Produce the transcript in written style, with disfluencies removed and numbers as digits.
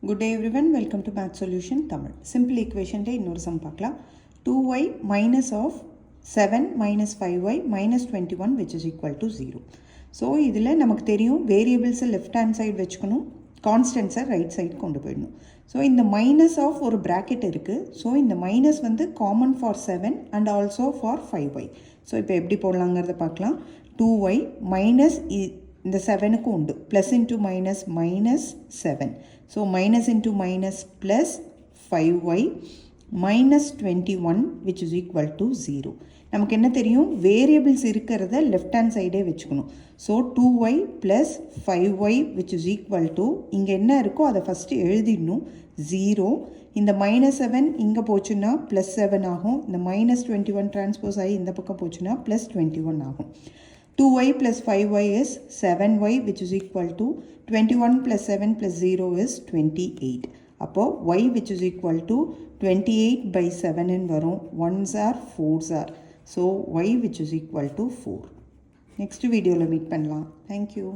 Good day everyone, welcome to Math Solution Tamil. Simple equation day இன்னொரு sum பார்க்கலாம். 2y minus of 7 minus 5y minus 21 which is equal to 0. So இதில் நமக்கு தெரியும் variables left hand side வச்சுக்கணும், constants right side கொண்டு போயிடணும். So இந்த minus of ஒரு bracket இருக்கு. So இந்த minus வந்து common for 7 and also for 5y. So இப்போ எப்படி போடலாங்கிறத பார்க்கலாம். 2y minus இந்த 7க்கு உண்டு, plus into minus minus 7. So minus into minus plus 5y minus 21 which is equal to 0. நமக்கு என்ன தெரியும், variables இருக்கிறத left hand side வச்சுக்கணும். So 2y plus 5y which is equal to, இங்கே என்ன இருக்கோ அதை ஃபஸ்ட்டு எழுதிடணும், 0. இந்த minus 7 இங்கே போச்சுன்னா plus 7 ஆகும். இந்த minus 21 transpose ஆகி இந்த பக்கம் போச்சுன்னா plus 21 ஆகும். 2y plus 5y is 7y which is equal to 21 plus 7 plus 0 is 28. அப்போ y which is equal to 28 by 7 in வரும். 1s are 4s are. So y which is equal to 4. Next video meet பண்ணலாம். Thank you.